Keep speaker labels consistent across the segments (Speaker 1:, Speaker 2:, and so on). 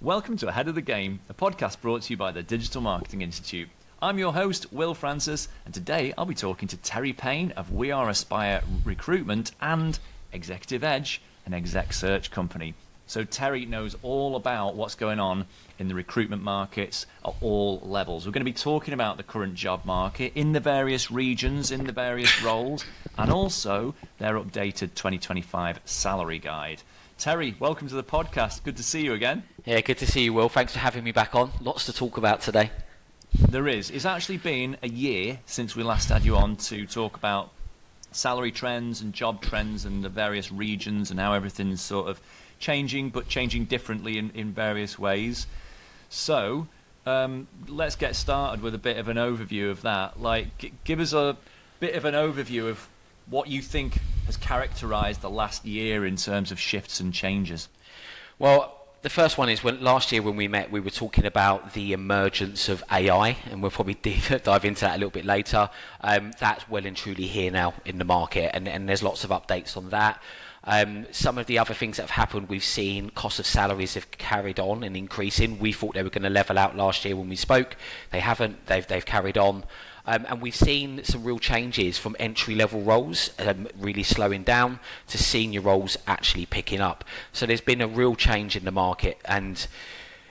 Speaker 1: Welcome to Ahead of the Game, a podcast brought to you by the Digital Marketing Institute. I'm your host, Will Francis, and today I'll be talking to Terry Payne of We Are Aspire Recruitment and Executive Edge, an exec search company. So Terry knows all about what's going on in the recruitment markets at all levels. We're going to be talking about the current job market in the various regions, in the various roles, and also their updated 2025 salary guide. Terry, welcome to the podcast. Good to see you again.
Speaker 2: Yeah, good to see you, Will. Thanks for having me back on. Lots to talk about today.
Speaker 1: There is. It's actually been a year since we last had you on to talk about salary trends and job trends and the various regions and how everything's sort of changing, but changing differently in various ways. So let's get started with a bit of an overview of that. Give us a bit of an overview of what you think has characterised the last year in terms of shifts and changes.
Speaker 2: Well, the first one is last year when we met, we were talking about the emergence of AI, and we'll probably dive into that a little bit later. That's well and truly here now in the market, and there's lots of updates on that. Some of the other things that have happened, we've seen cost of salaries have carried on and increasing. We thought they were going to level out last year when we spoke. They haven't. They've carried on. And we've seen some real changes from entry-level roles really slowing down to senior roles actually picking up. So there's been a real change in the market, and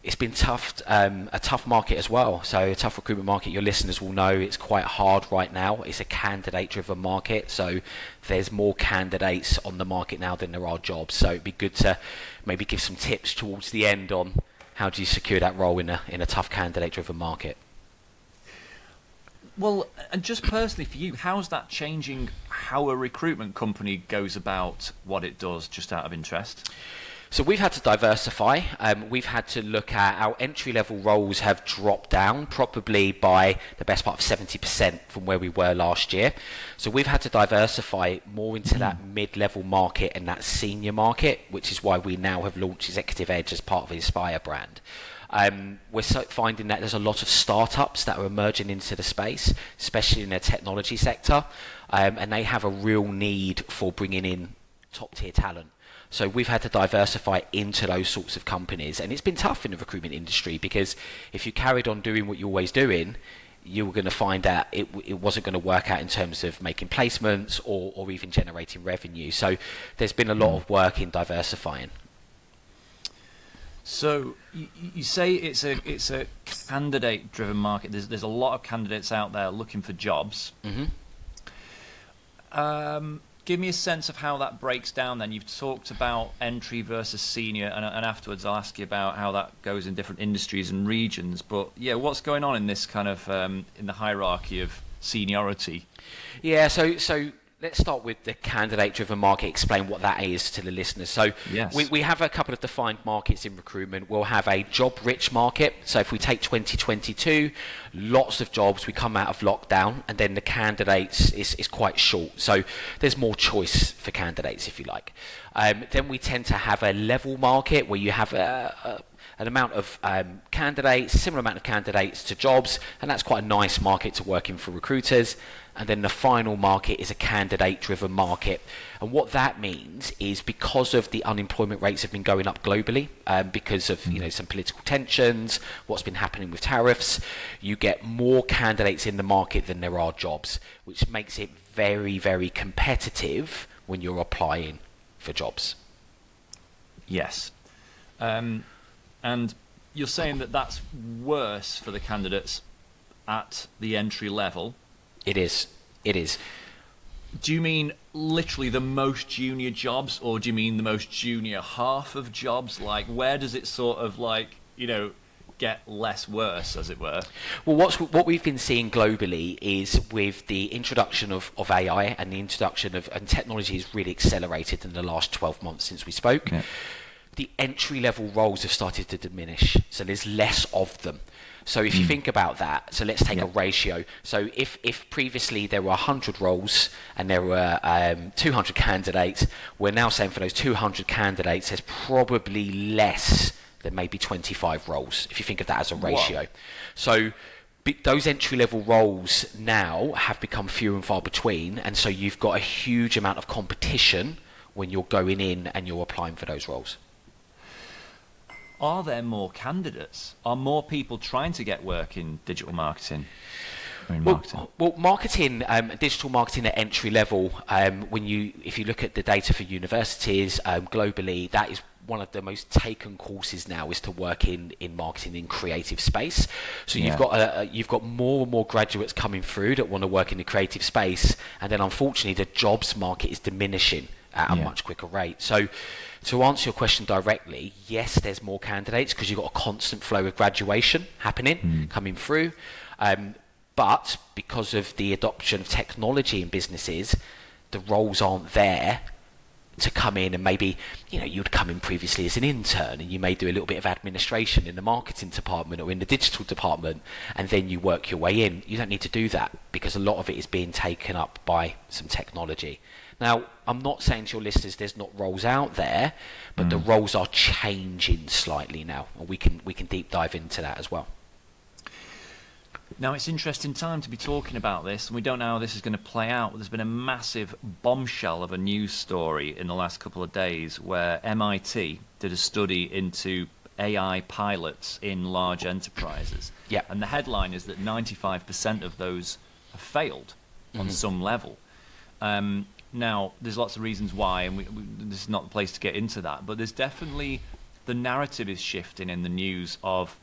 Speaker 2: it's been a tough market as well. So a tough recruitment market, your listeners will know it's quite hard right now. It's a candidate-driven market, so there's more candidates on the market now than there are jobs. So it'd be good to maybe give some tips towards the end on how do you secure that role in a tough candidate-driven market.
Speaker 1: Well, and just personally for you, how's that changing how a recruitment company goes about what it does, just out of interest?
Speaker 2: So we've had to diversify. We've had to look at our entry-level roles have dropped down probably by the best part of 70% from where we were last year. So we've had to diversify more into that mid-level market and that senior market, which is why we now have launched Executive Edge as part of the Aspire brand. We're finding that there's a lot of startups that are emerging into the space, especially in the technology sector, and they have a real need for bringing in top-tier talent. So we've had to diversify into those sorts of companies, and it's been tough in the recruitment industry because if you carried on doing what you're always doing, you were going to find that it wasn't going to work out in terms of making placements or even generating revenue. So there's been a lot of work in diversifying.
Speaker 1: So you say it's a candidate-driven market. There's a lot of candidates out there looking for jobs. Mm-hmm. Give me a sense of how that breaks down. Then you've talked about entry versus senior, and afterwards I'll ask you about how that goes in different industries and regions. But yeah, what's going on in this kind of in the hierarchy of seniority?
Speaker 2: Yeah, so let's start with the candidate-driven market, explain what that is to the listeners. So
Speaker 1: yes.
Speaker 2: we have a couple of defined markets in recruitment. We'll have a job-rich market. So if we take 2022, lots of jobs, we come out of lockdown, and then the candidates is quite short. So there's more choice for candidates, if you like. Then we tend to have a level market where you have an amount of candidates, similar amount of candidates to jobs, and that's quite a nice market to work in for recruiters. And then the final market is a candidate-driven market. And what that means is because of the unemployment rates have been going up globally, because of some political tensions, what's been happening with tariffs, you get more candidates in the market than there are jobs, which makes it very, very competitive when you're applying for jobs.
Speaker 1: Yes. And you're saying that that's worse for the candidates at the entry level.
Speaker 2: It is.
Speaker 1: Do you mean literally the most junior jobs, or do you mean the most junior half of jobs? Like, where does it sort of get less worse, as it were?
Speaker 2: Well, what we've been seeing globally is with the introduction of AI and the introduction and technology has really accelerated in the last 12 months since we spoke. Yeah. The entry-level roles have started to diminish, so there's less of them. So if you think about that, so let's take a ratio. So if previously there were 100 roles and there were 200 candidates, we're now saying for those 200 candidates, there's probably less than maybe 25 roles, if you think of that as a ratio. Wow. So those entry-level roles now have become few and far between, and so you've got a huge amount of competition when you're going in and you're applying for those roles.
Speaker 1: are there more candidates? Are more people trying to get work in digital marketing? Or in marketing?
Speaker 2: Well, marketing, digital marketing at entry level, if you look at the data for universities globally, that is one of the most taken courses now, is to work in marketing in creative space. So you've got more and more graduates coming through that want to work in the creative space, and then unfortunately the jobs market is diminishing at a much quicker rate. So to answer your question directly, yes, there's more candidates because you've got a constant flow of graduation happening, coming through. But because of the adoption of technology in businesses, the roles aren't there to come in, and maybe, you'd come in previously as an intern and you may do a little bit of administration in the marketing department or in the digital department, and then you work your way in. You don't need to do that because a lot of it is being taken up by some technology. Now, I'm not saying to your listeners there's not roles out there, but the roles are changing slightly now, and we can deep dive into that as well.
Speaker 1: Now, it's an interesting time to be talking about this, and we don't know how this is going to play out. There's been a massive bombshell of a news story in the last couple of days where MIT did a study into AI pilots in large enterprises. Yeah. And the headline is that 95% of those have failed on some level. Now, there's lots of reasons why, and this is not the place to get into that, but there's definitely, the narrative is shifting in the news of,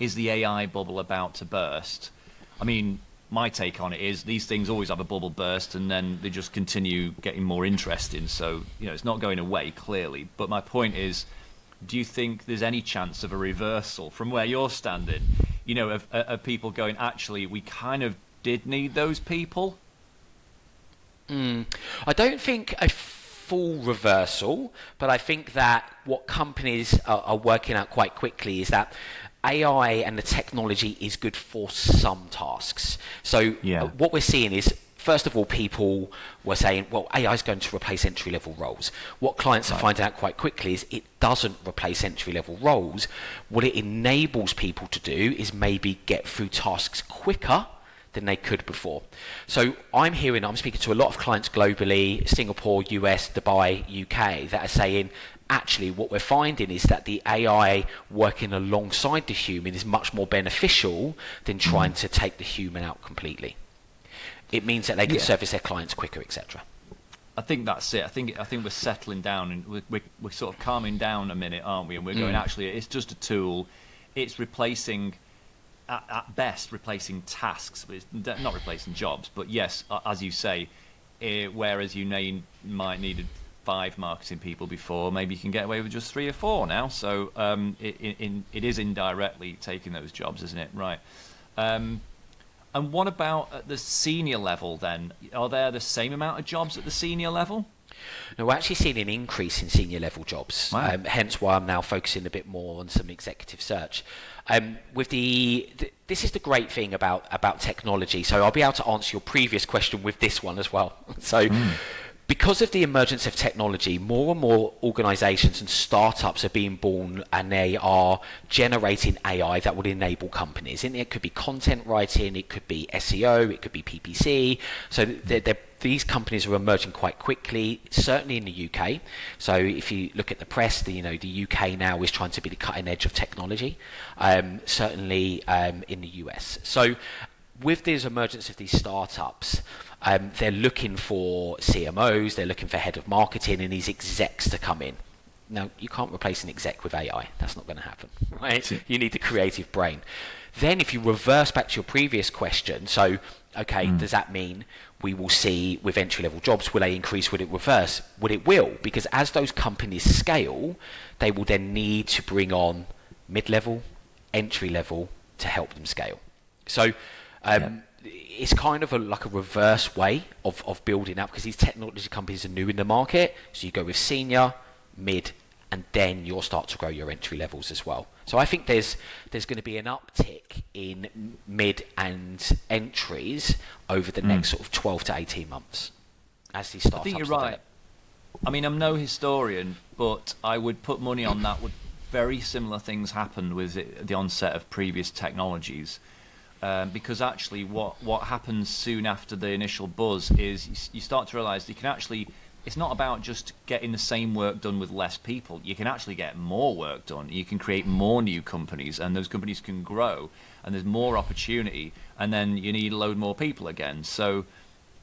Speaker 1: is the AI bubble about to burst? I mean, my take on it is these things always have a bubble burst and then they just continue getting more interesting. So, it's not going away, clearly. But my point is, do you think there's any chance of a reversal from where you're standing? Of people going, actually, we kind of did need those people?
Speaker 2: I don't think a full reversal, but I think that what companies are working out quite quickly is that AI and the technology is good for some tasks. So what we're seeing is, first of all, people were saying, well, AI is going to replace entry-level roles. What clients are finding out quite quickly is it doesn't replace entry-level roles. What it enables people to do is maybe get through tasks quicker than they could before. So I'm speaking to a lot of clients globally, Singapore, US, Dubai, UK, that are saying, actually, what we're finding is that the AI working alongside the human is much more beneficial than trying to take the human out completely. It means that they can service their clients quicker, etc.
Speaker 1: I think that's it. I think we're settling down, and we're sort of calming down a minute, aren't we? And we're going, actually, it's just a tool. It's replacing, at best, replacing tasks. It's not replacing jobs. But yes, as you say, whereas you might needed 5 marketing people before, maybe you can get away with just 3 or 4 now. So it is indirectly taking those jobs, isn't it? Right. And what about at the senior level then? Are there the same amount of jobs at the senior level?
Speaker 2: No, we're actually seeing an increase in senior level jobs.
Speaker 1: Wow.
Speaker 2: Hence why I'm now focusing a bit more on some executive search. This is the great thing about technology. So I'll be able to answer your previous question with this one as well. So. Because of the emergence of technology, more and more organizations and startups are being born, and they are generating AI that would enable companies. And it could be content writing, it could be SEO, it could be PPC. So these companies are emerging quite quickly, certainly in the UK. So if you look at the press, the UK now is trying to be the cutting edge of technology, certainly in the US. So with this emergence of these startups, they're looking for CMOs, they're looking for head of marketing and these execs to come in. Now, you can't replace an exec with AI. That's not going to happen, right? You need the creative brain. Then if you reverse back to your previous question, so, does that mean we will see with entry-level jobs, will they increase, will it reverse? Well, it will, because as those companies scale, they will then need to bring on mid-level, entry-level to help them scale. So, it's kind of like a reverse way of building up, because these technology companies are new in the market. So you go with senior, mid, and then you'll start to grow your entry levels as well. So I think there's going to be an uptick in mid and entries over the next sort of 12 to 18 months as these startups
Speaker 1: I think you're
Speaker 2: develop.
Speaker 1: right. I mean, I'm no historian, but I would put money on that. Very similar things happened with the onset of previous technologies. Because actually what happens soon after the initial buzz is you start to realise you can actually it's not about just getting the same work done with less people. You can actually get more work done. You can create more new companies, and those companies can grow, and there's more opportunity, and then you need a load more people again. So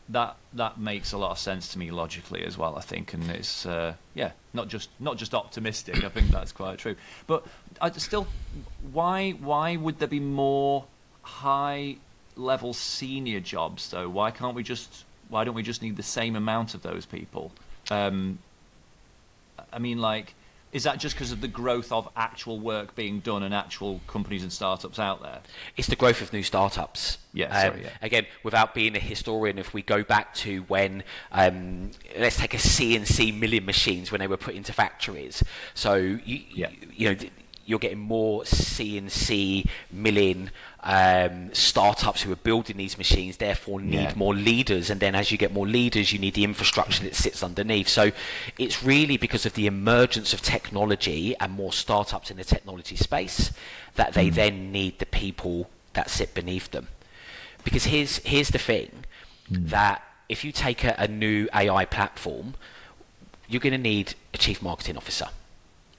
Speaker 1: that makes a lot of sense to me logically as well, I think, and it's not just optimistic. I think that's quite true. But I still, why would there be more high level senior jobs though? Why don't we just need the same amount of those people? I mean, like, is that just because of the growth of actual work being done and actual companies and startups out there?
Speaker 2: It's the growth of new startups.
Speaker 1: Yeah,
Speaker 2: Again, without being a historian, if we go back to when, let's take a CNC milling machines when they were put into factories. So, you're getting more CNC milling startups who are building these machines, therefore need more leaders, and then as you get more leaders, you need the infrastructure that sits underneath. So it's really because of the emergence of technology and more startups in the technology space that they then need the people that sit beneath them. Because here's the thing, that if you take a new AI platform, you're going to need a chief marketing officer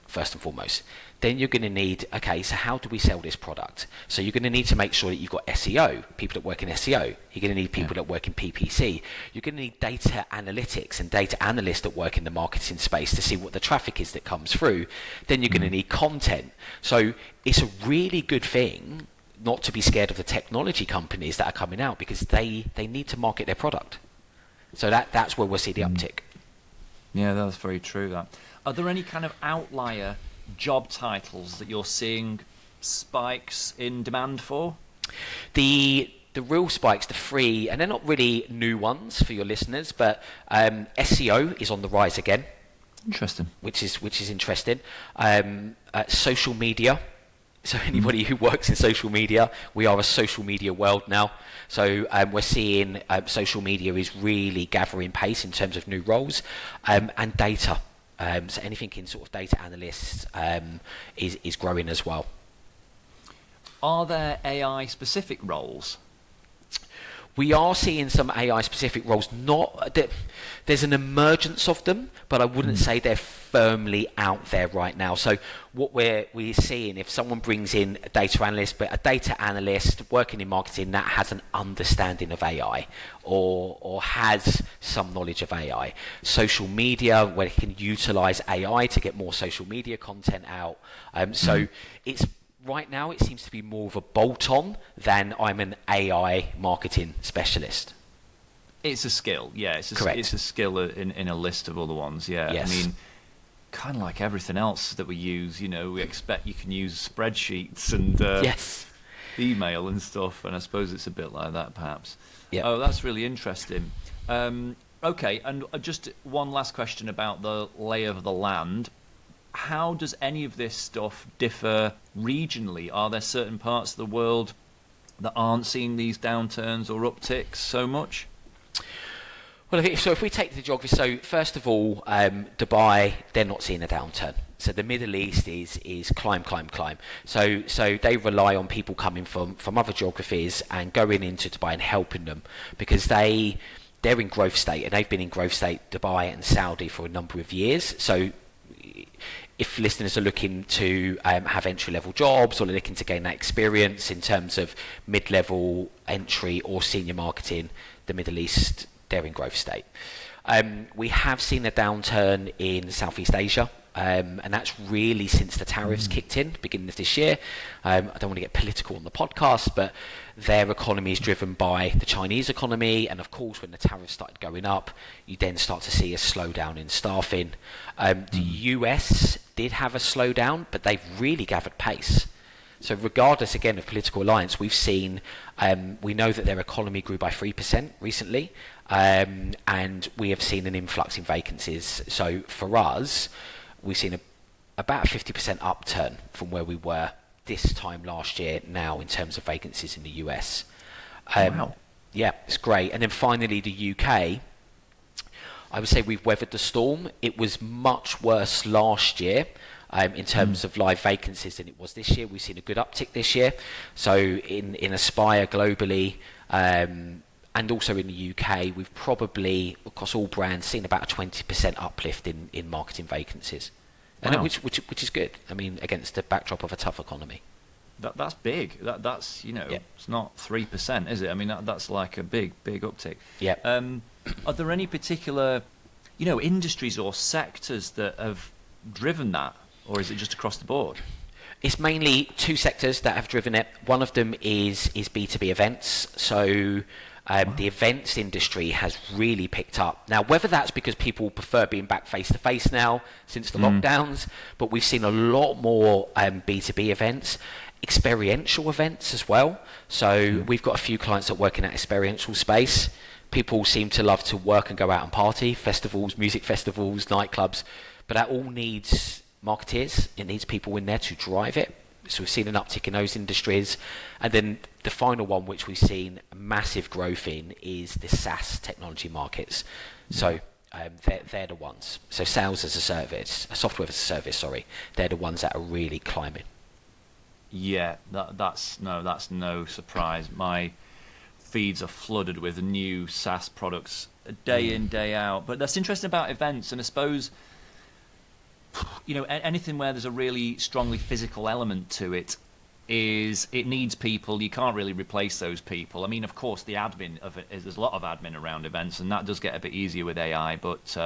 Speaker 2: first and foremost. Then you're going to need, okay, so how do we sell this product? So you're going to need to make sure that you've got SEO, people that work in SEO. You're going to need people that work in PPC. You're going to need data analytics and data analysts that work in the marketing space to see what the traffic is that comes through. Then you're going to need content. So it's a really good thing not to be scared of the technology companies that are coming out, because they need to market their product. So that's where we'll see the uptick.
Speaker 1: Yeah, that's very true. That. Are there any kind of outlier job titles that you're seeing spikes in demand for?
Speaker 2: The real spikes, the free, and they're not really new ones for your listeners, but SEO is on the rise again.
Speaker 1: Interesting.
Speaker 2: Which is interesting. Social media. So anybody who works in social media, we are a social media world now. So we're seeing social media is really gathering pace in terms of new roles, and data. So anything in sort of data analysts is growing as well.
Speaker 1: Are there AI specific roles?
Speaker 2: We are seeing some AI specific roles. There's an emergence of them, but I wouldn't say they're firmly out there right now. So what we're seeing, if someone brings in a data analyst, but a data analyst working in marketing that has an understanding of AI or has some knowledge of AI, social media where it can utilize AI to get more social media content out. So it's right now, it seems to be more of a bolt-on than I'm an AI marketing specialist.
Speaker 1: It's a skill, yeah. It's a skill in a list of other ones, yeah.
Speaker 2: Yes.
Speaker 1: I mean, kind of like everything else that we use, we expect you can use spreadsheets and email and stuff, and I suppose it's a bit like that, perhaps.
Speaker 2: Yep.
Speaker 1: Oh, that's really interesting. Okay, and just one last question about the lay of the land. How does any of this stuff differ regionally? Are there certain parts of the world that aren't seeing these downturns or upticks so much?
Speaker 2: Well, if we take the geography, so first of all, Dubai, they're not seeing a downturn. So the Middle East is climb. So they rely on people coming from other geographies and going into Dubai and helping them, because they're in growth state, and they've been in growth state, Dubai and Saudi, for a number of years. So if listeners are looking to have entry-level jobs, or looking to gain that experience in terms of mid-level entry or senior marketing, the Middle East, they're in growth state. We have seen a downturn in Southeast Asia, and that's really since the tariffs kicked in, beginning of this year. I don't want to get political on the podcast, but their economy is driven by the Chinese economy, and of course when the tariffs started going up, you then start to see a slowdown in staffing. The US did have a slowdown, but they've really gathered pace. So regardless, again, of political alliance, we've seen, we know that their economy grew by 3% recently, and we have seen an influx in vacancies. So for us, we've seen about a 50% upturn from where we were this time last year now in terms of vacancies in the US.
Speaker 1: Wow.
Speaker 2: Yeah, it's great. And then finally, the UK, I would say we've weathered the storm. It was much worse last year in terms of live vacancies than it was this year. We've seen a good uptick this year. So in Aspire globally, and also in the UK, we've probably, across all brands, seen about a 20% uplift in marketing vacancies, and
Speaker 1: Wow.
Speaker 2: which is good. I mean, against the backdrop of a tough economy.
Speaker 1: That's big. That's It's not 3%, is it? I mean, that's like a big uptick.
Speaker 2: Yeah.
Speaker 1: Are there any particular, industries or sectors that have driven that, or is it just across the board?
Speaker 2: It's mainly two sectors that have driven it. One of them is B2B events. So the events industry has really picked up. Now, whether that's because people prefer being back face-to-face now since the lockdowns, but we've seen a lot more B2B events, experiential events as well. So we've got a few clients that work in that experiential space. People seem to love to work and go out and party, festivals, music festivals, nightclubs, but that all needs marketeers. It needs people in there to drive it. So we've seen an uptick in those industries. And then the final one, which we've seen massive growth in, is the SaaS technology markets. So they're the ones. So sales as a service, software as a service, sorry. They're the ones that are really climbing.
Speaker 1: Yeah, that's no surprise. My feeds are flooded with new SaaS products day in, day out. But that's interesting about events, and I suppose anything where there's a really strongly physical element to it it needs people. You can't really replace those people. I mean, of course, the admin of it is, there's a lot of admin around events, and that does get a bit easier with AI. But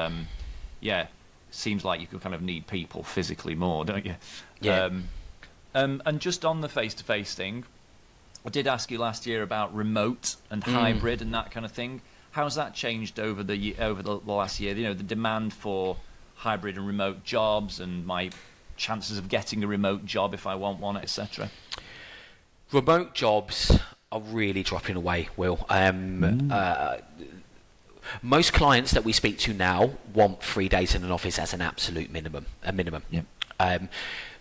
Speaker 1: seems like you could kind of need people physically more, don't you?
Speaker 2: Yeah.
Speaker 1: And just on the face-to-face thing, I did ask you last year about remote and hybrid and that kind of thing. How's that changed over the last year? The demand for hybrid and remote jobs, and my chances of getting a remote job if I want one, etc.
Speaker 2: Remote jobs are really dropping away, Will. Most clients that we speak to now want 3 days in an office as an absolute minimum. Yeah.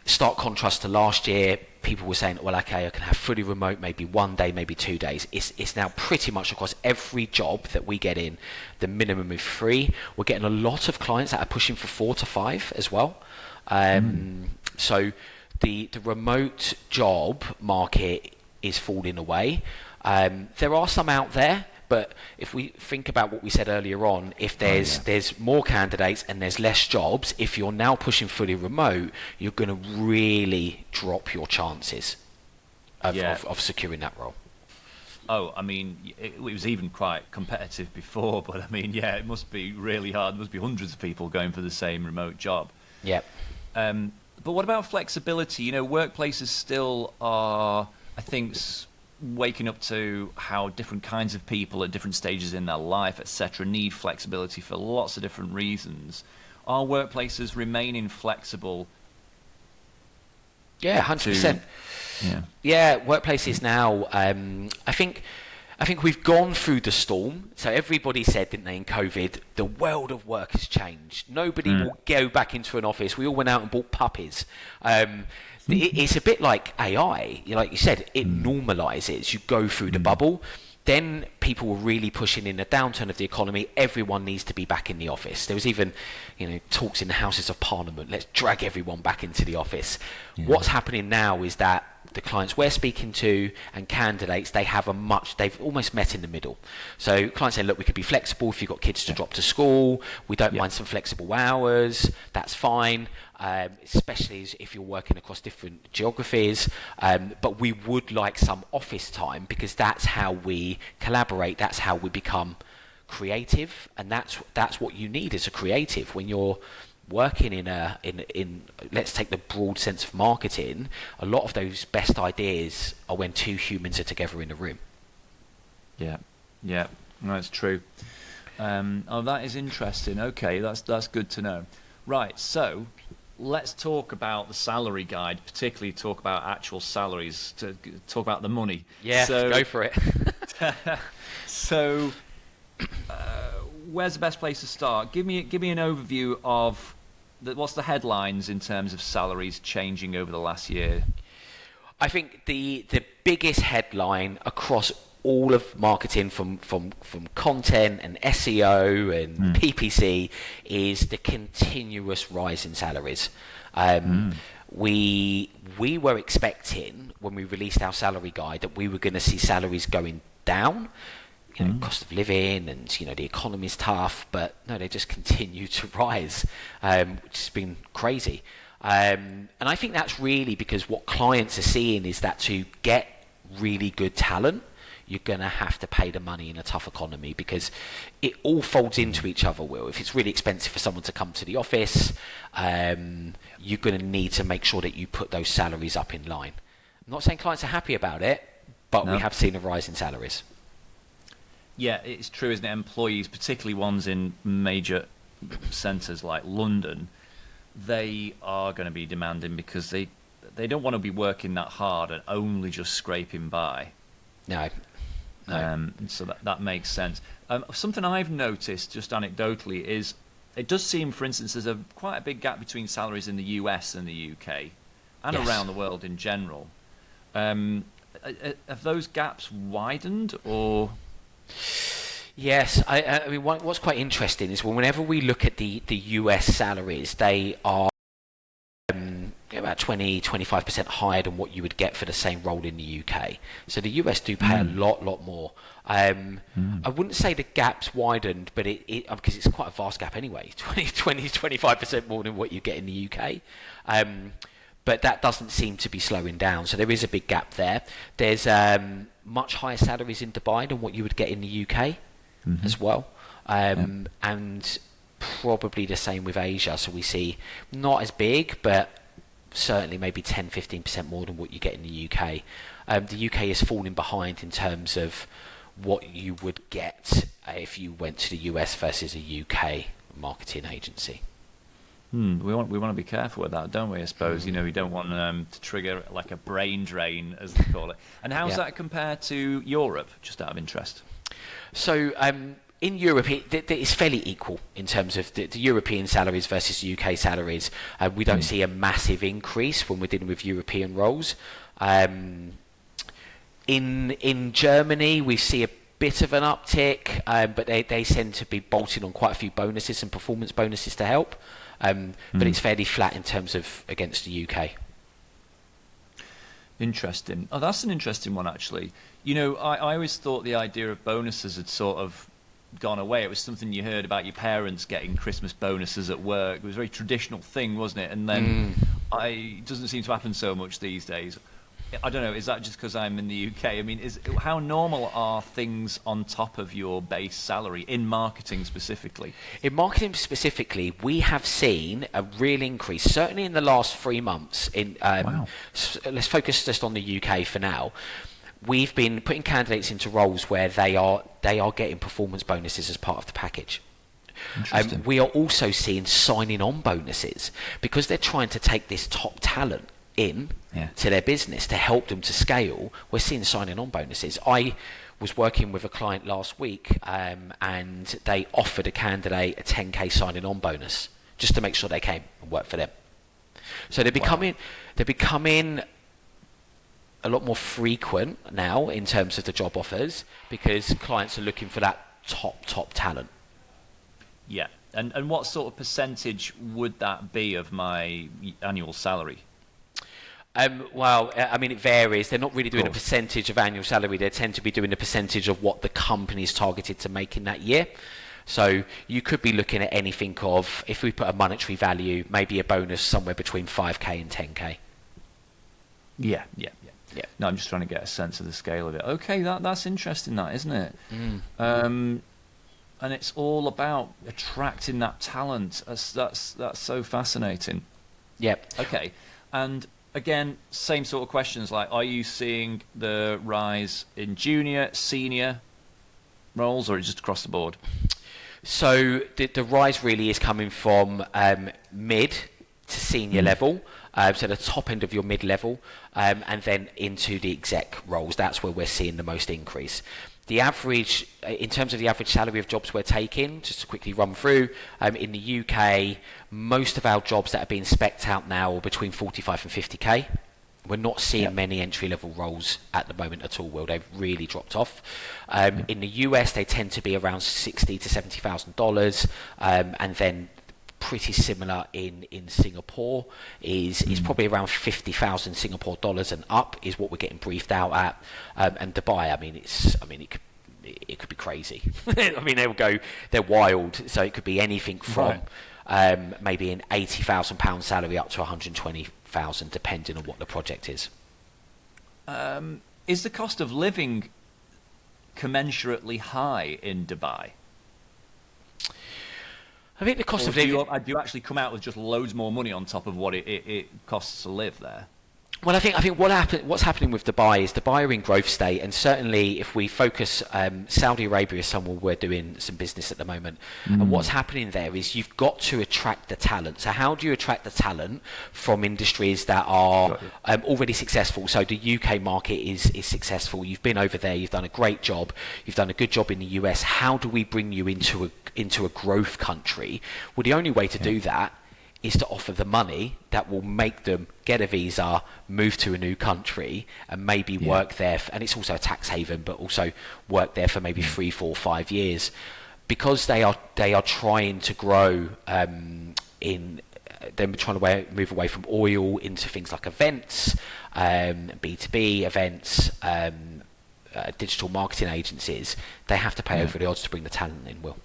Speaker 2: Stark contrast to last year, people were saying, well, okay, I can have fully remote, maybe 1 day, maybe 2 days. It's now pretty much across every job that we get in, the minimum is 3. We're getting a lot of clients that are pushing for 4 to 5 as well. So the remote job market is falling away. There are some out there, but if we think about what we said earlier on, if there's more candidates and there's less jobs, if you're now pushing fully remote, you're going to really drop your chances of securing that role.
Speaker 1: Oh, I mean, it was even quite competitive before, but I mean, it must be really hard. There must be hundreds of people going for the same remote job.
Speaker 2: Yep.
Speaker 1: But what about flexibility? Workplaces still are, I think, waking up to how different kinds of people at different stages in their life, etc., need flexibility for lots of different reasons. Are workplaces remaining flexible?
Speaker 2: Yeah, 100%. Yeah, workplaces now. I think we've gone through the storm. So everybody said, didn't they, in COVID, the world of work has changed. Nobody will go back into an office. We all went out and bought puppies. It's a bit like AI. Like you said, it normalizes. You go through the bubble. Then people were really pushing in the downturn of the economy. Everyone needs to be back in the office. There was even, talks in the Houses of Parliament. Let's drag everyone back into the office. Yeah. What's happening now is that the clients we're speaking to and candidates, they've almost met in the middle. So clients say, look, we could be flexible if you've got kids to drop to school. We don't mind some flexible hours. That's fine. Especially if you're working across different geographies, but we would like some office time because that's how we collaborate, that's how we become creative, and that's what you need as a creative when you're working in let's take the broad sense of marketing. A lot of those best ideas are when two humans are together in a room.
Speaker 1: Yeah, no, it's true. That is interesting. Okay, that's good to know. Right, so let's talk about the salary guide, particularly talk about actual salaries, to talk about the money.
Speaker 2: Yeah, go for it.
Speaker 1: So, where's the best place to start? Give me an overview of what's the headlines in terms of salaries changing over the last year.
Speaker 2: I think the biggest headline across all of marketing from content and SEO and PPC is the continuous rise in salaries. We were expecting when we released our salary guide that we were going to see salaries going down. cost of living and the economy's tough, but no, they just continue to rise, which has been crazy. And I think that's really because what clients are seeing is that to get really good talent, you're going to have to pay the money in a tough economy, because it all folds into each other, Will. If it's really expensive for someone to come to the office, you're going to need to make sure that you put those salaries up in line. I'm not saying clients are happy about it, but we have seen a rise in salaries.
Speaker 1: Yeah, it's true, isn't it? Employees, particularly ones in major centres like London, they are going to be demanding, because they don't want to be working that hard and only just scraping by.
Speaker 2: No.
Speaker 1: So that makes sense. Something I've noticed, just anecdotally, is it does seem, for instance, there's quite a big gap between salaries in the US and the UK, and around the world in general. Have those gaps widened, or?
Speaker 2: Yes, I mean, what's quite interesting is whenever we look at the US salaries, they are about 20-25% higher than what you would get for the same role in the UK. So the US do pay a lot more. I wouldn't say the gap's widened, but it because it's quite a vast gap anyway, 20-25% more than what you get in the UK. But that doesn't seem to be slowing down. So there is a big gap there. There's much higher salaries in Dubai than what you would get in the UK as well. And probably the same with Asia. So we see not as big, but certainly maybe 10-15% more than what you get in the UK. The UK is falling behind in terms of what you would get if you went to the US versus a UK marketing agency.
Speaker 1: We want to be careful with that, don't we? I suppose we don't want to trigger like a brain drain, as they call it. And how's that compared to Europe? Just out of interest.
Speaker 2: So in Europe, it's fairly equal in terms of the European salaries versus UK salaries. We don't see a massive increase when we're dealing with European roles. In Germany, we see a bit of an uptick, but they tend to be bolting on quite a few bonuses and performance bonuses to help. But it's fairly flat in terms of against the UK.
Speaker 1: Interesting. Oh, that's an interesting one, actually. I always thought the idea of bonuses had sort of gone away. It was something you heard about your parents getting Christmas bonuses at work. It was a very traditional thing, wasn't it? And then it doesn't seem to happen so much these days. I don't know, is that just because I'm in the UK? I mean, how normal are things on top of your base salary in marketing specifically?
Speaker 2: In marketing specifically, we have seen a real increase, certainly in the last 3 months. Wow. Let's focus just on the UK for now. We've been putting candidates into roles where they are getting performance bonuses as part of the package. We are also seeing signing on bonuses, because they're trying to take this top talent in to their business to help them to scale. We're seeing signing on bonuses. I was working with a client last week, and they offered a candidate a 10k signing on bonus just to make sure they came and worked for them. So they're becoming a lot more frequent now in terms of the job offers, because clients are looking for that top talent.
Speaker 1: Yeah. And what sort of percentage would that be of my annual salary?
Speaker 2: Well, I mean, it varies. They're not really doing a percentage of annual salary. They tend to be doing a percentage of what the company's targeted to make in that year. So you could be looking at anything of, if we put a monetary value, maybe a bonus somewhere between 5k and 10k.
Speaker 1: Yeah. No, I'm just trying to get a sense of the scale of it. Okay, that's interesting, that, isn't it? And it's all about attracting that talent. That's so fascinating.
Speaker 2: Yep.
Speaker 1: Okay, and again, same sort of questions, like, are you seeing the rise in junior, senior roles, or just across the board?
Speaker 2: So the rise really is coming from mid to senior level, so the top end of your mid-level, and then into the exec roles. That's where we're seeing the most increase. The average, in terms of the average salary of jobs we're taking, just to quickly run through, in the UK, most of our jobs that are being spec'd out now are between 45 and 50k. We're not seeing many entry-level roles at the moment at all, Will. They've really dropped off. In the US, they tend to be around $60,000 to $70,000, and then pretty similar in Singapore is probably around 50,000 Singapore dollars and up is what we're getting briefed out at. And Dubai, it could it could be crazy. I mean, they're wild. So it could be anything from maybe an £80,000 salary up to 120,000, depending on what the project is.
Speaker 1: Is the cost of living commensurately high in Dubai?
Speaker 2: I think the cost of
Speaker 1: living...
Speaker 2: living...
Speaker 1: Do you actually come out with just loads more money on top of what it costs to live there?
Speaker 2: Well, I think what's happening with Dubai is Dubai are in growth state, and certainly if we focus, Saudi Arabia is somewhere we're doing some business at the moment, and what's happening there is you've got to attract the talent. So how do you attract the talent from industries that are already successful? So the UK market is successful. You've been over there. You've done a great job. You've done a good job in the US. How do we bring you into a growth country? Well, the only way to do that is to offer the money that will make them get a visa, move to a new country, and maybe work there. And it's also a tax haven, but also work there for maybe 3, 4, 5 years, because they are trying to grow. They're trying to move away from oil into things like events, B2B events, digital marketing agencies. They have to pay over the odds to bring the talent in. Will.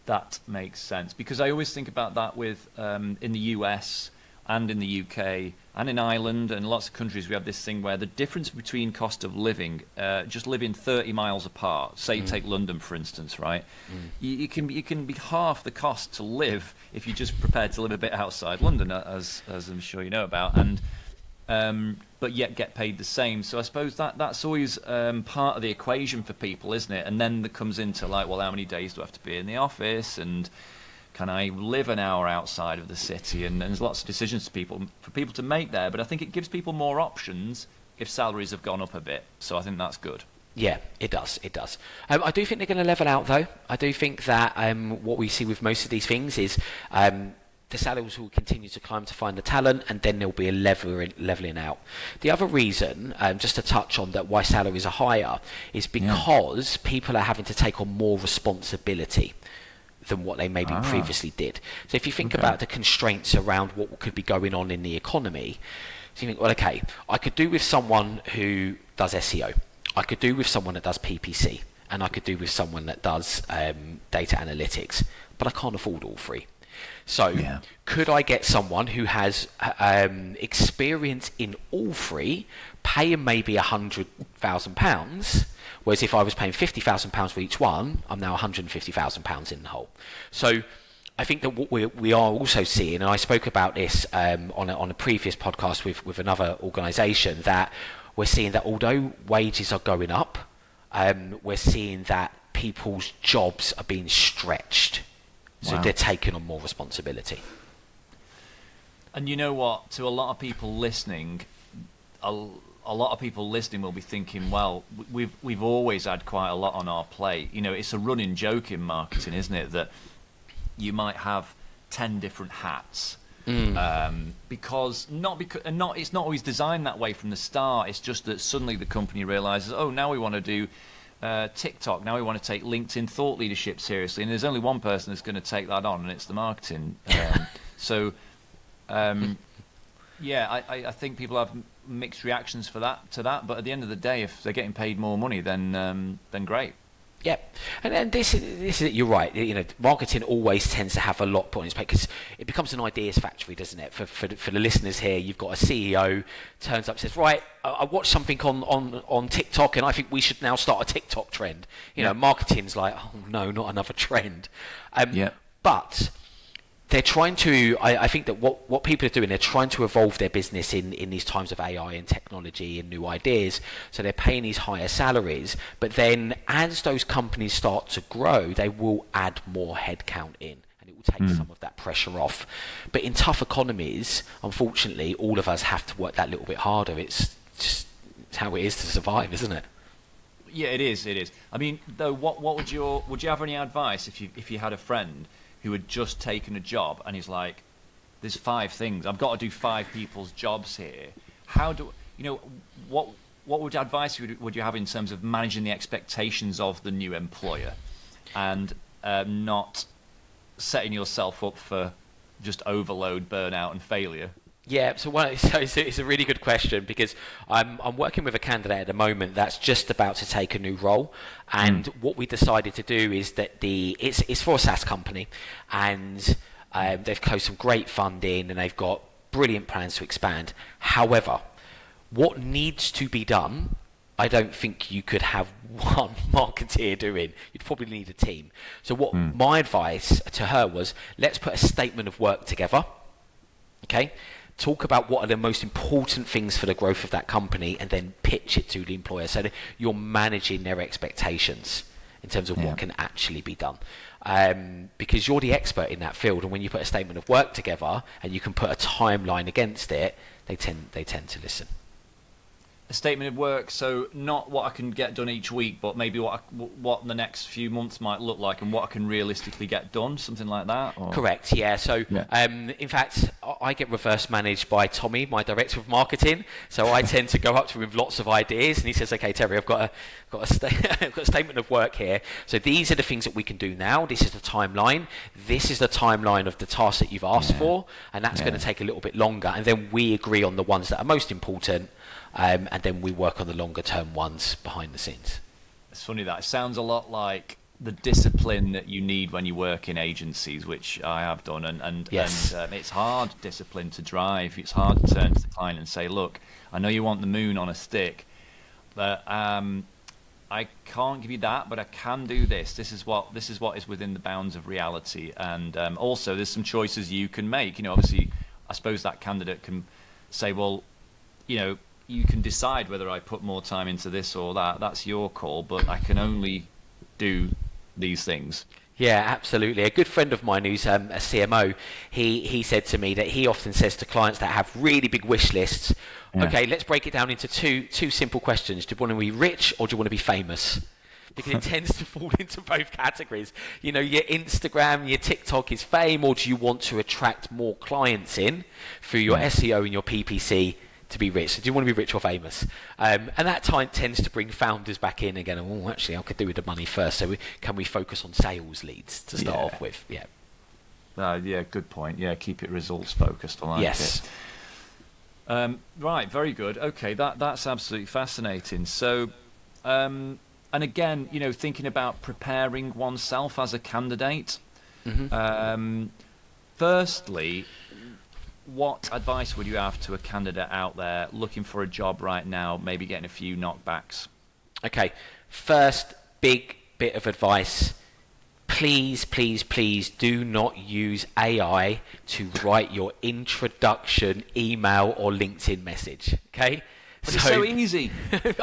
Speaker 1: That makes sense, because I always think about that with in the US and in the UK and in Ireland and lots of countries. We have this thing where the difference between cost of living, just living 30 miles apart, say you take London for instance, right? You can be half the cost to live if you're just prepared to live a bit outside London, as I'm sure you know about, and but yet get paid the same. So I suppose that's always part of the equation for people, isn't it? And then that comes into like, well, how many days do I have to be in the office, and can I live an hour outside of the city? And there's lots of decisions for people to make there. But I think it gives people more options if salaries have gone up a bit. So I think that's good.
Speaker 2: Yeah, it does. It does. I do think they're going to level out, though. I do think that what we see with most of these things is the salaries will continue to climb to find the talent, and then there'll be a leveling out. The other reason, just to touch on that, why salaries are higher is because people are having to take on more responsibility than what they maybe previously did. So if you think about the constraints around what could be going on in the economy, so you think, well, okay, I could do with someone who does SEO. I could do with someone that does PPC, and I could do with someone that does data analytics, but I can't afford all three. So could I get someone who has experience in all three, paying maybe £100,000, whereas if I was paying £50,000 for each one, I'm now £150,000 in the hole. So I think that what we are also seeing, and I spoke about this on a previous podcast with another organisation, that we're seeing that although wages are going up, we're seeing that people's jobs are being stretched. So they're taking on more responsibility.
Speaker 1: And you know what? To a lot of people listening, a lot of people listening will be thinking, well, we've always had quite a lot on our plate. You know, it's a running joke in marketing, isn't it, that you might have 10 different hats. Because it's not always designed that way from the start. It's just that suddenly the company realizes, oh, now we want to do TikTok, now we want to take LinkedIn thought leadership seriously, and there's only one person that's going to take that on, and it's the marketing. I think people have mixed reactions to that, but at the end of the day, if they're getting paid more money, then great.
Speaker 2: Yeah, and this is you're right. You know, marketing always tends to have a lot put on its plate because it becomes an ideas factory, doesn't it? For the listeners here, you've got a CEO turns up and says, right, I watched something on TikTok, and I think we should now start a TikTok trend. You know, marketing's like, oh no, not another trend. But they're trying to, I think that what people are doing, they're trying to evolve their business in these times of AI and technology and new ideas. So they're paying these higher salaries, but then as those companies start to grow, they will add more headcount in, and it will take some of that pressure off. But in tough economies, unfortunately, all of us have to work that little bit harder. It's just how it is to survive, isn't it?
Speaker 1: Yeah, it is. I mean, though, what would you have any advice if you had a friend who had just taken a job and he's like, there's 5 things, I've got to do 5 people's jobs here. How do you know what would advice would you have in terms of managing the expectations of the new employer and not setting yourself up for just overload, burnout and failure?
Speaker 2: Yeah, so it's a really good question because I'm working with a candidate at the moment that's just about to take a new role, and what we decided to do is that it's for a SaaS company, and they've closed some great funding and they've got brilliant plans to expand. However, what needs to be done, I don't think you could have one marketeer doing. You'd probably need a team. So what my advice to her was, let's put a statement of work together. Okay, talk about what are the most important things for the growth of that company, and then pitch it to the employer so that you're managing their expectations in terms of what can actually be done. Because you're the expert in that field, and when you put a statement of work together and you can put a timeline against it, they tend to listen.
Speaker 1: A statement of work, so not what I can get done each week, but maybe what the next few months might look like and what I can realistically get done, something like that? Or?
Speaker 2: Correct, yeah. So, in fact, I get reverse managed by Tommy, my director of marketing. So I tend to go up to him with lots of ideas, and he says, "Okay, Terry, I've got a statement of work here. So these are the things that we can do now. This is the timeline. This is the timeline of the tasks that you've asked for, and that's going to take a little bit longer. And then we agree on the ones that are most important." And then we work on the longer term ones behind the scenes.
Speaker 1: It's funny that it sounds a lot like the discipline that you need when you work in agencies, which I have done, and it's hard discipline to drive. It's hard to turn to the client and say, look, I know you want the moon on a stick, but I can't give you that, but I can do this. This is what is within the bounds of reality, and also there's some choices you can make. Obviously, I suppose that candidate can say, well, you can decide whether I put more time into this or that. That's your call, but I can only do these things.
Speaker 2: Yeah, absolutely. A good friend of mine who's a CMO, he said to me that he often says to clients that have really big wish lists, okay, let's break it down into two simple questions. Do you want to be rich or do you want to be famous? Because it tends to fall into both categories. Your Instagram, your TikTok is fame, or do you want to attract more clients in through your SEO and your PPC to be rich? So do you want to be rich or famous? And that tends to bring founders back in again. Oh, actually, I could do with the money first. So can we focus on sales leads to start off with? Yeah.
Speaker 1: Good point. Yeah, keep it results focused. I like it. Right, very good. Okay, that's absolutely fascinating. So, and again, thinking about preparing oneself as a candidate. Firstly, what advice would you have to a candidate out there looking for a job right now, maybe getting a few knockbacks?
Speaker 2: Okay, first big bit of advice, please do not use AI to write your introduction email or LinkedIn message, okay?
Speaker 1: But it's so easy.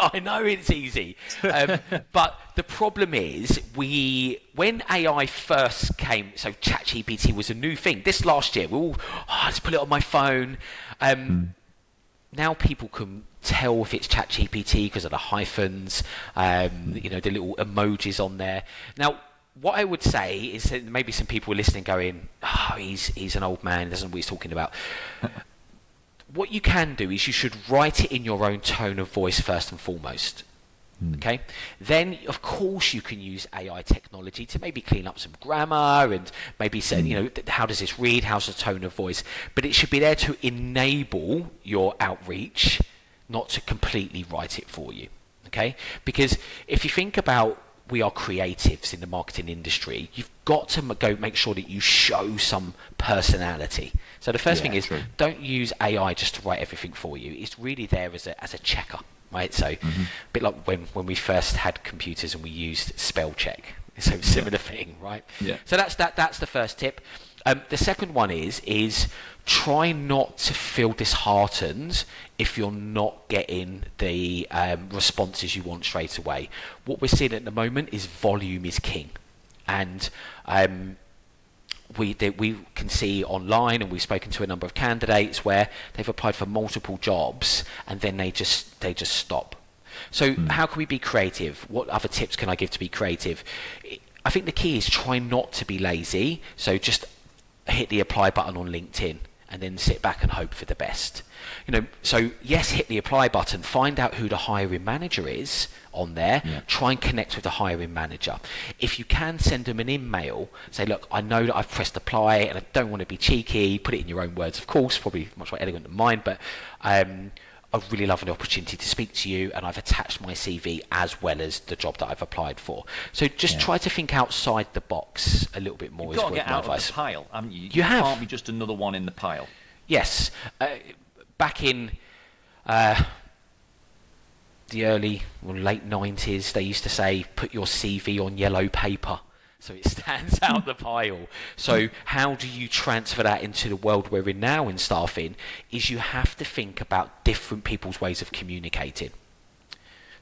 Speaker 2: I know it's easy. But the problem is, when AI first came, so ChatGPT was a new thing. This last year, we all, let's put it on my phone. Now people can tell if it's ChatGPT because of the hyphens, the little emojis on there. Now, what I would say is that maybe some people are listening going, he's an old man, doesn't know what he's talking about. What you can do is you should write it in your own tone of voice first and foremost. Okay? Then, of course, you can use AI technology to maybe clean up some grammar and maybe say, how does this read? How's the tone of voice? But it should be there to enable your outreach, not to completely write it for you. Okay? Because if you think about, we are creatives in the marketing industry, you've got to make sure that you show some personality. So the first thing is, don't use AI just to write everything for you. It's really there as a checker, right? So a bit like when we first had computers and we used spell check. So similar thing, right? Yeah. So that's the first tip. The second one is try not to feel disheartened if you're not getting the responses you want straight away. What we're seeing at the moment is volume is king, and we can see online, and we've spoken to a number of candidates where they've applied for multiple jobs and then they just stop. So how can we be creative? What other tips can I give to be creative? I think the key is try not to be lazy. So just hit the apply button on LinkedIn and then sit back and hope for the best. So yes, hit the apply button, find out who the hiring manager is on there, try and connect with the hiring manager. If you can, send them an email, say, look, I know that I've pressed apply and I don't want to be cheeky, put it in your own words, of course, probably much more elegant than mine, but I'd really love an opportunity to speak to you, and I've attached my CV as well as the job that I've applied for. So just try to think outside the box a little bit more.
Speaker 1: You've got to get out of the pile, haven't you?
Speaker 2: You have.
Speaker 1: Can't be just another one in the pile.
Speaker 2: Yes. Back in the early or late 90s, they used to say, put your CV on yellow paper so it stands out the pile. So how do you transfer that into the world we're in now in staffing? Is you have to think about different people's ways of communicating.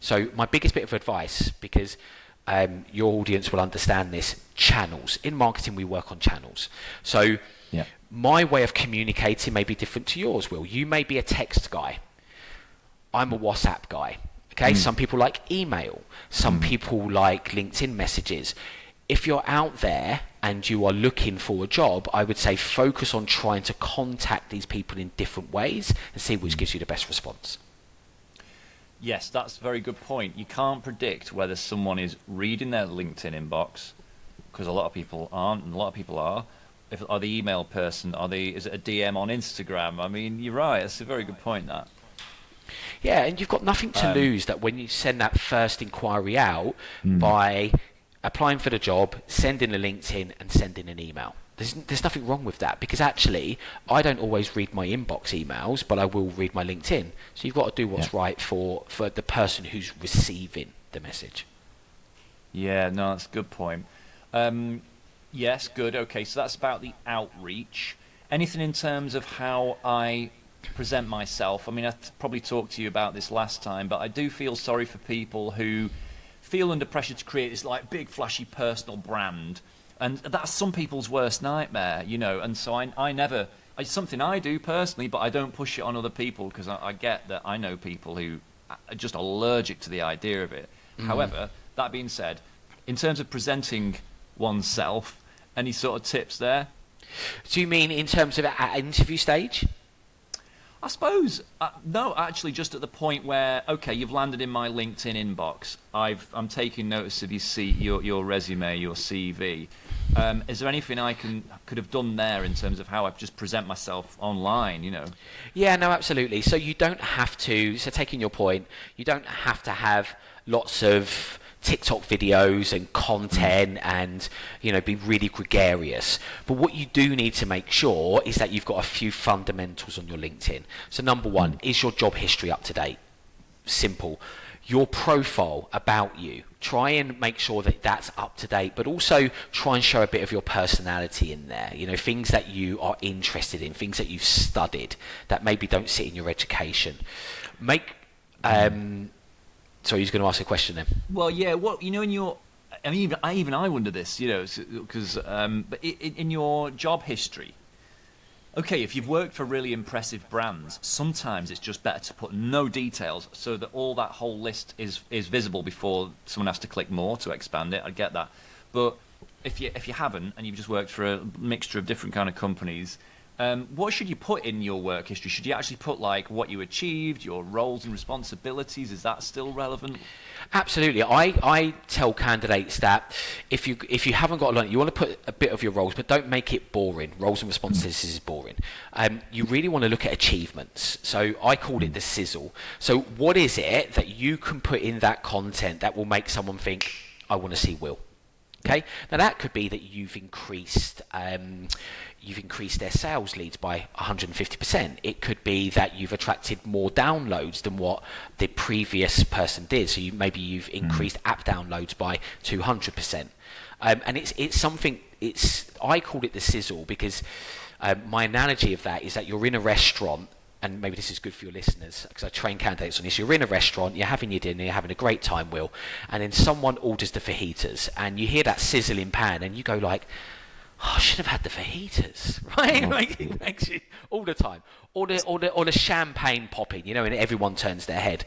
Speaker 2: So my biggest bit of advice, because your audience will understand this, channels. In marketing, we work on channels. So my way of communicating may be different to yours, Will. You may be a text guy. I'm a WhatsApp guy. Okay, some people like email. Some people like LinkedIn messages. If you're out there and you are looking for a job, I would say focus on trying to contact these people in different ways and see which gives you the best response.
Speaker 1: Yes, that's a very good point. You can't predict whether someone is reading their LinkedIn inbox, because a lot of people aren't, and a lot of people are. Are the email person? Is it a DM on Instagram? I mean, you're right. It's a very good point, that.
Speaker 2: Yeah, and you've got nothing to lose that when you send that first inquiry out by applying for the job, sending a LinkedIn and sending an email. There's nothing wrong with that, because actually I don't always read my inbox emails, but I will read my LinkedIn. So you've got to do what's right for the person who's receiving the message. Yeah,
Speaker 1: no, that's a good point. Yes, good. Okay, so that's about the outreach. Anything in terms of how I present myself? I mean, I probably talked to you about this last time, but I do feel sorry for people who feel under pressure to create this like big flashy personal brand, and that's some people's worst nightmare, and so it's something I do personally, but I don't push it on other people, because I get that I know people who are just allergic to the idea of it. However, that being said, in terms of presenting oneself, any sort of tips there?
Speaker 2: Do you mean in terms of at interview stage?
Speaker 1: I suppose, no, actually just at the point where, okay, you've landed in my LinkedIn inbox. I'm taking notice of your resume, your CV. Is there anything I could have done there in terms of how I just present myself online,
Speaker 2: Yeah, no, absolutely. So you don't have to, so taking your point, you don't have to have lots of TikTok videos and content and be really gregarious, but what you do need to make sure is that you've got a few fundamentals on your LinkedIn. So number one, is your job history up to date? Simple. Your profile about you, try and make sure that that's up to date, but also try and show a bit of your personality in there, things that you are interested in, things that you've studied that maybe don't sit in your education. Sorry, he's going to ask a question then.
Speaker 1: Well, yeah. What in your, I mean, I wonder this, because but in your job history, okay, if you've worked for really impressive brands, sometimes it's just better to put no details so that all that whole list is visible before someone has to click more to expand it. I get that, but if you haven't and you've just worked for a mixture of different kind of companies. What should you put in your work history? Should you actually put like what you achieved, your roles and responsibilities? Is that still relevant?
Speaker 2: Absolutely. I tell candidates that if you haven't got a lot, you want to put a bit of your roles, but don't make it boring. Roles and responsibilities is boring. You really want to look at achievements. So I call it the sizzle. So what is it that you can put in that content that will make someone think, I want to see Will? Okay, now that could be that you've increased their sales leads by 150%. It could be that you've attracted more downloads than what the previous person did. So maybe you've increased app downloads by 200%. And it's something. I call it the sizzle, because my analogy of that is that you're in a restaurant. And maybe this is good for your listeners, because I train candidates on this. You're in a restaurant, you're having your dinner, you're having a great time, Will, and then someone orders the fajitas, and you hear that sizzling pan, and you go like, oh, I should have had the fajitas, right? Like, it makes you all the time. Or the champagne popping, and everyone turns their head.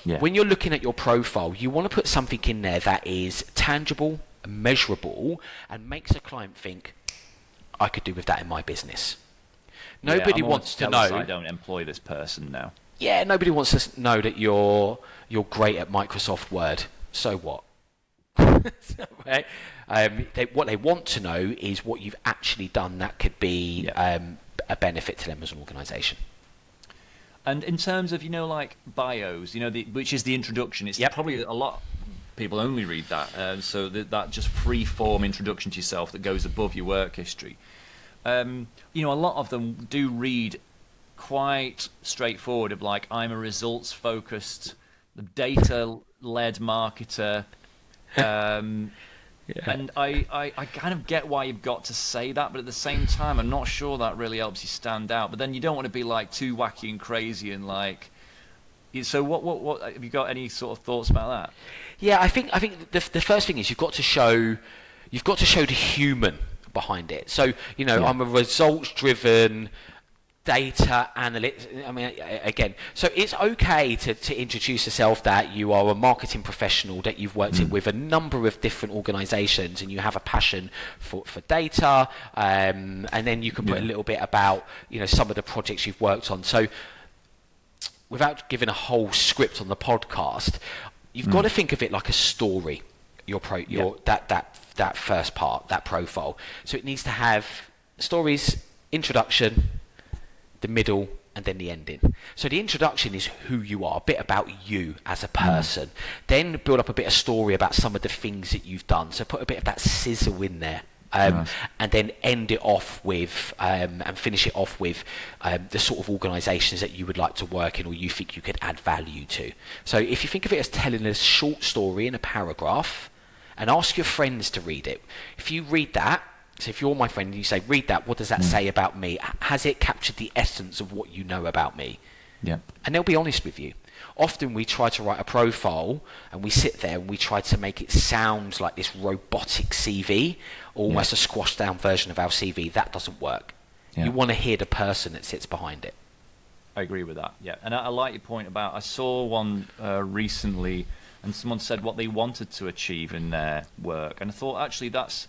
Speaker 2: Yeah. When you're looking at your profile, you want to put something in there that is tangible, measurable, and makes a client think, I could do with that in my business. Nobody wants to know.
Speaker 1: I don't employ this person now.
Speaker 2: Yeah, nobody wants to know that you're great at Microsoft Word. So what? Right? What they want to know is what you've actually done that could be a benefit to them as an organisation.
Speaker 1: And in terms of, like bios, which is the introduction, it's probably a lot. People only read that, so that just free-form introduction to yourself that goes above your work history. A lot of them do read quite straightforward of like, I'm a results-focused, data-led marketer. And I kind of get why you've got to say that, but at the same time, I'm not sure that really helps you stand out. But then you don't want to be like too wacky and crazy and like. So what have you got any sort of thoughts about that?
Speaker 2: Yeah, I think the first thing is you've got to show the human behind it. So I'm a results-driven data analyst. I mean, again, so it's okay to introduce yourself that you are a marketing professional, that you've worked with a number of different organizations and you have a passion for data, and then you can put a little bit about some of the projects you've worked on. So without giving a whole script on the podcast, you've got to think of it like a story. That first part, that profile. So it needs to have stories, introduction, the middle, and then the ending. So the introduction is who you are, a bit about you as a person. Then build up a bit of story about some of the things that you've done. So put a bit of that sizzle in there. And then end it off with, and finish it off with the sort of organisations that you would like to work in or you think you could add value to. So if you think of it as telling a short story in a paragraph, and ask your friends to read it. If you read that, so if you're my friend and you say, read that, what does that say about me? Has it captured the essence of what you know about me?
Speaker 1: Yeah.
Speaker 2: And they'll be honest with you. Often we try to write a profile and we sit there and we try to make it sound like this robotic CV, almost a squashed down version of our CV. That doesn't work. Yeah. You want to hear the person that sits behind it.
Speaker 1: I agree with that, yeah. And I like your point about, I saw one recently and someone said what they wanted to achieve in their work. And I thought, actually, that's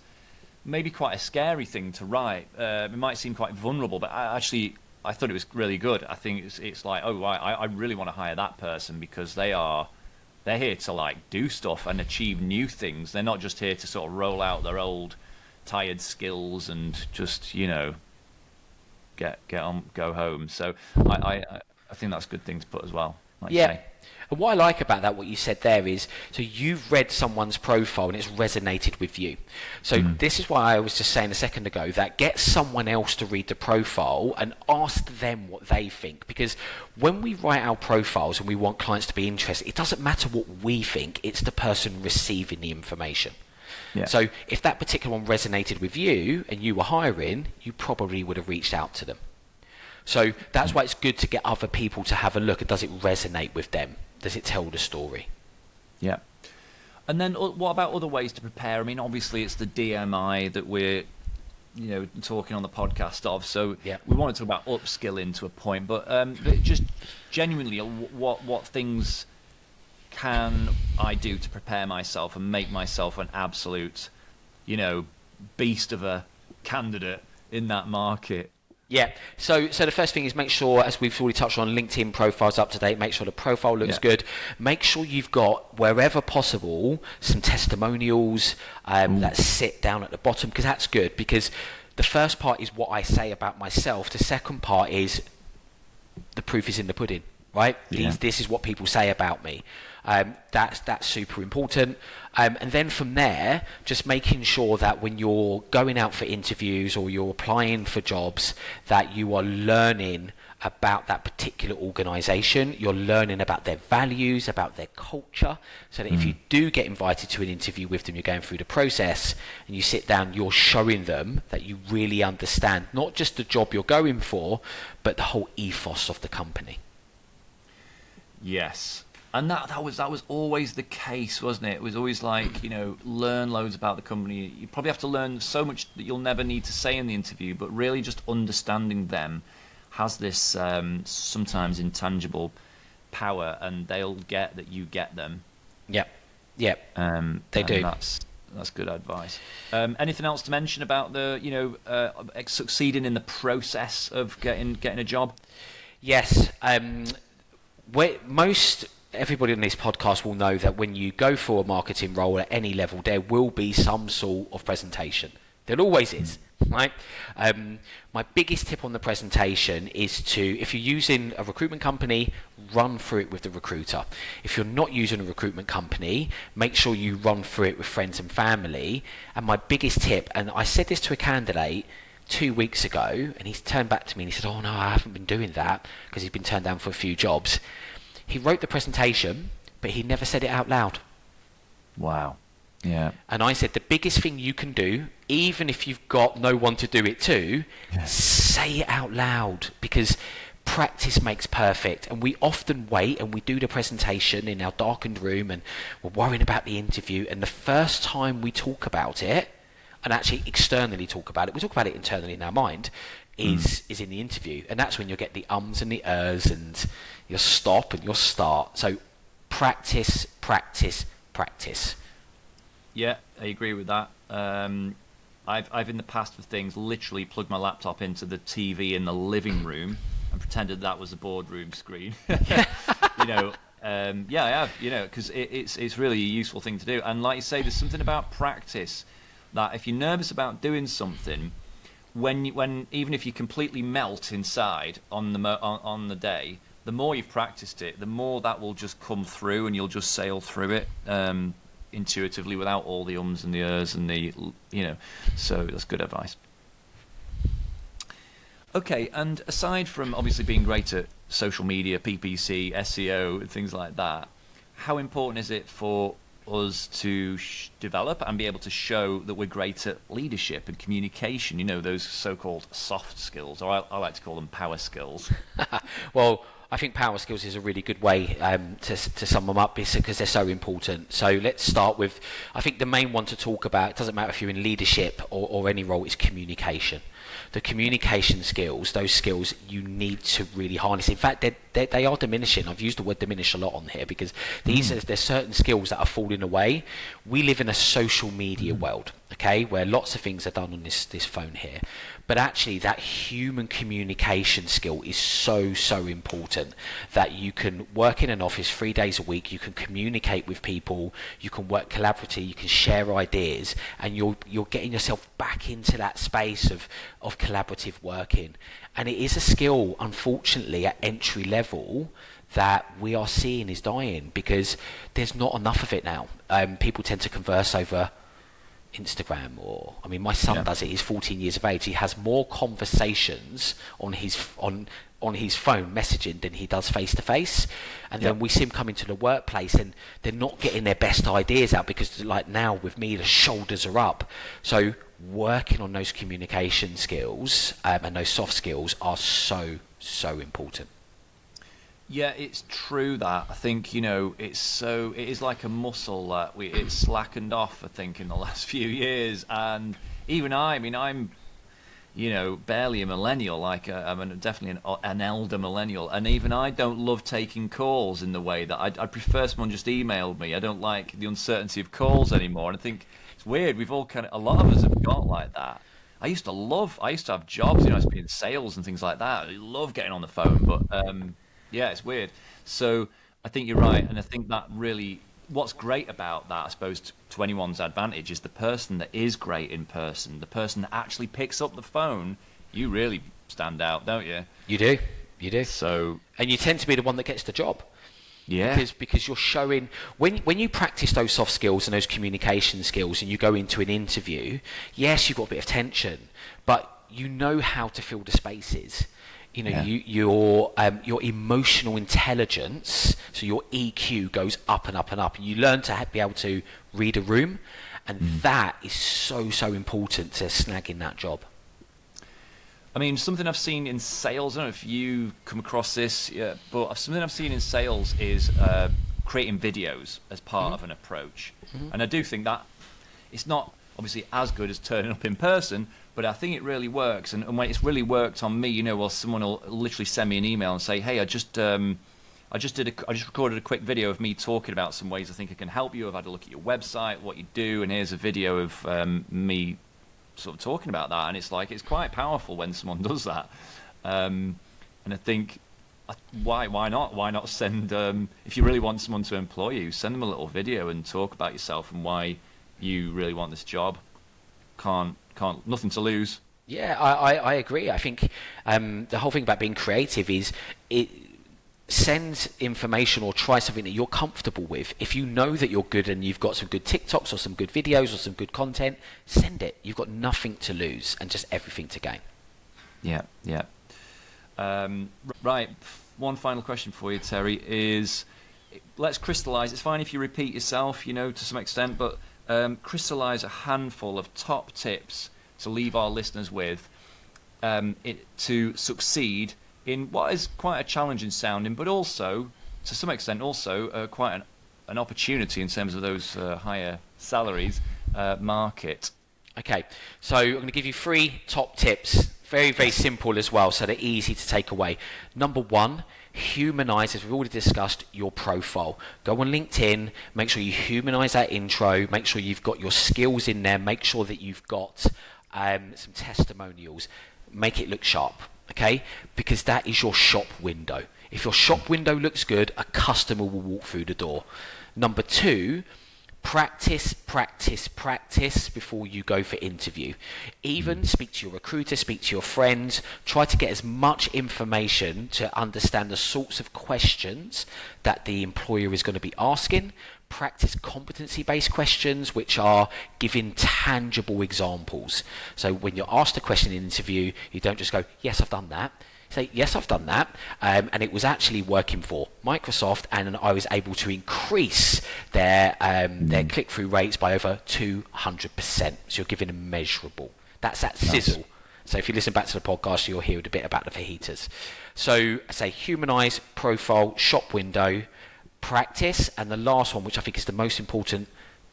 Speaker 1: maybe quite a scary thing to write. It might seem quite vulnerable, but I thought it was really good. I think it's like, oh, right, I really want to hire that person because they're here to like do stuff and achieve new things. They're not just here to sort of roll out their old tired skills and just get on, go home. So I think that's a good thing to put as well. Like
Speaker 2: yeah. And what I like about that, what you said there is, so you've read someone's profile and it's resonated with you. So this is why I was just saying a second ago that get someone else to read the profile and ask them what they think. Because when we write our profiles and we want clients to be interested, it doesn't matter what we think, it's the person receiving the information. Yeah. So if that particular one resonated with you and you were hiring, you probably would have reached out to them. So that's why it's good to get other people to have a look. And does it resonate with them? Does it tell the story?
Speaker 1: Yeah. And then what about other ways to prepare? I mean, obviously it's the DMI that we're, talking on the podcast of. So we want to talk about upskilling to a point, but just genuinely, what things can I do to prepare myself and make myself an absolute, beast of a candidate in that market?
Speaker 2: Yeah, so the first thing is make sure, as we've already touched on, LinkedIn profile's up to date, make sure the profile looks good. Make sure you've got, wherever possible, some testimonials that sit down at the bottom, because that's good, because the first part is what I say about myself. The second part is the proof is in the pudding, right? Yeah. This is what people say about me. That's super important. And then from there, just making sure that when you're going out for interviews or you're applying for jobs, that you are learning about that particular organisation, you're learning about their values, about their culture, so that if you do get invited to an interview with them, you're going through the process and you sit down, you're showing them that you really understand not just the job you're going for, but the whole ethos of the company.
Speaker 1: Yes. And that was always the case, wasn't it? It was always like, learn loads about the company. You probably have to learn so much that you'll never need to say in the interview, but really just understanding them has this sometimes intangible power, and they'll get that you get them.
Speaker 2: Yep. They do.
Speaker 1: That's good advice. Anything else to mention about the, succeeding in the process of getting a job?
Speaker 2: Yes. Most everybody on this podcast will know that when you go for a marketing role at any level, there will be some sort of presentation. There always is, right? My biggest tip on the presentation is to, if you're using a recruitment company, run through it with the recruiter. If you're not using a recruitment company, make sure you run through it with friends and family. And my biggest tip, and I said this to a candidate 2 weeks ago, and he's turned back to me and he said, oh no, I haven't been doing that, because he's been turned down for a few jobs. He wrote the presentation, but he never said it out loud.
Speaker 1: Wow. Yeah.
Speaker 2: And I said, the biggest thing you can do, even if you've got no one to do it to, say it out loud, because practice makes perfect. And we often wait and we do the presentation in our darkened room and we're worrying about the interview. And the first time we talk about it, and actually externally talk about it, we talk about it internally in our mind, is in the interview. And that's when you'll get the ums and the ers and your stop and your start. So practice, practice, practice.
Speaker 1: Yeah, I agree with that. I've in the past for things literally plugged my laptop into the TV in the living room and pretended that was a boardroom screen. I have, because it's really a useful thing to do. And like you say, there's something about practice that if you're nervous about doing something, when even if you completely melt inside on the day, the more you've practiced it, the more that will just come through, and you'll just sail through it intuitively without all the ums and the ers and the So that's good advice. Okay, and aside from obviously being great at social media, PPC, SEO, and things like that, how important is it for us to develop and be able to show that we're great at leadership and communication, those so-called soft skills, or I like to call them power skills?
Speaker 2: Well, I think power skills is a really good way to sum them up, because they're so important. So let's start with, I think the main one to talk about, it doesn't matter if you're in leadership or any role, is communication. The communication skills, those skills you need to really harness. In fact, they are diminishing. I've used the word diminish a lot on here, because there's certain skills that are falling away. We live in a social media world, okay, where lots of things are done on this phone here. But actually, that human communication skill is so important, that you can work in an office 3 days a week, you can communicate with people, you can work collaboratively, you can share ideas, and you're getting yourself back into that space of collaborative working. And it is a skill, unfortunately, at entry level that we are seeing is dying, because there's not enough of it now. People tend to converse over Instagram, or my son does it. He's 14 years of age. He has more conversations on his phone messaging than he does face to face. And then we see him come into the workplace and they're not getting their best ideas out, because like now with me, the shoulders are up. So working on those communication skills and those soft skills are so important.
Speaker 1: Yeah, it's true that. I think, it is like a muscle that it's slackened off, I think, in the last few years. And even I'm barely a millennial, I'm definitely an elder millennial. And even I don't love taking calls in the way that I prefer someone just emailed me. I don't like the uncertainty of calls anymore. And I think it's weird. We've all a lot of us have got like that. I used to have jobs, I used to be in sales and things like that. I love getting on the phone, but yeah, it's weird. So I think you're right. And I think that really, what's great about that, I suppose, to anyone's advantage, is the person that is great in person, the person that actually picks up the phone. You really stand out, don't you?
Speaker 2: You do.
Speaker 1: So,
Speaker 2: and you tend to be the one that gets the job.
Speaker 1: Yeah.
Speaker 2: Because you're showing, when you practice those soft skills and those communication skills and you go into an interview, yes, you've got a bit of tension, but you know how to fill the spaces. Your emotional intelligence, so your EQ goes up and up and up. And you learn to be able to read a room, and that is so important to snagging that job.
Speaker 1: Something I've seen in sales, I don't know if you come across this, but something I've seen in sales is creating videos as part of an approach. And I do think that it's not obviously as good as turning up in person, but I think it really works. And when it's really worked on me, someone will literally send me an email and say, hey, I I just recorded a quick video of me talking about some ways I think I can help you. I've had a look at your website, what you do, and here's a video of me sort of talking about that. And it's like, it's quite powerful when someone does that. And I think, why not send, if you really want someone to employ you, send them a little video and talk about yourself and why you really want this job. Nothing to lose.
Speaker 2: Yeah, I agree. I think the whole thing about being creative is it sends information or try something that you're comfortable with. If you know that you're good and you've got some good TikToks or some good videos or some good content, send it. You've got nothing to lose and just everything to gain.
Speaker 1: Yeah. Right. One final question for you, Terry, is let's crystallise. It's fine if you repeat yourself, to some extent, but crystallise a handful of top tips to leave our listeners with to succeed in what is quite a challenging sounding, but also, to some extent, also quite an opportunity in terms of those higher salaries market.
Speaker 2: Okay, so I'm going to give you 3 top tips. Very, very simple as well, so they're easy to take away. Number 1, humanise, as we've already discussed, your profile. Go on LinkedIn, make sure you humanise that intro, make sure you've got your skills in there, make sure that you've got some testimonials, make it look sharp, okay? Because that is your shop window. If your shop window looks good, a customer will walk through the door. Number 2, practice before you go for interview. Even speak to your recruiter, speak to your friends, try to get as much information to understand the sorts of questions that the employer is going to be asking. Practice competency-based questions, which are giving tangible examples. So when you're asked a question in an interview, you don't just go, yes, I've done that. Say, yes, I've done that, and it was actually working for Microsoft, and I was able to increase their click-through rates by over 200%. So you're giving them measurable. That's that sizzle. So if you listen back to the podcast, you'll hear a bit about the fajitas. So I say humanise, profile, shop window, practice, and the last one, which I think is the most important,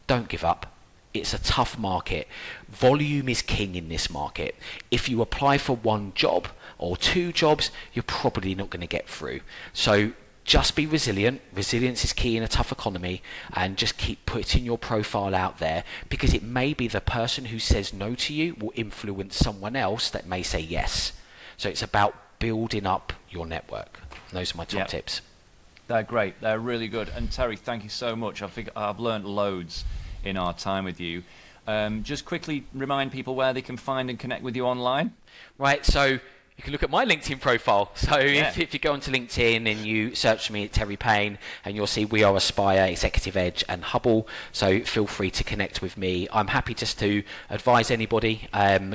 Speaker 2: don't give up. It's a tough market. Volume is king in this market. If you apply for 1 job or 2 jobs, you're probably not going to get through. So just be resilient. Resilience is key in a tough economy, and just keep putting your profile out there, because it may be the person who says no to you will influence someone else that may say yes. So it's about building up your network. And those are my top tips.
Speaker 1: They're great. They're really good. And Terry, thank you so much. I think I've learned loads in our time with you. Just quickly remind people where they can find and connect with you online.
Speaker 2: Right, so you can look at my LinkedIn profile. So if you go onto LinkedIn and you search for me at Terry Payne, and you'll see We Are Aspire, Executive Edge and Hubble. So feel free to connect with me. I'm happy just to advise anybody,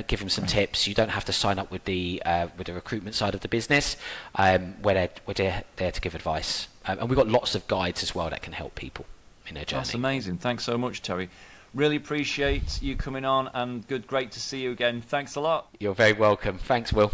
Speaker 2: give them some tips. You don't have to sign up with the recruitment side of the business. We're there to give advice. And we've got lots of guides as well that can help people in their journey.
Speaker 1: That's amazing. Thanks so much, Terry. Really appreciate you coming on, and great to see you again. Thanks a lot.
Speaker 2: You're very welcome. Thanks, Will.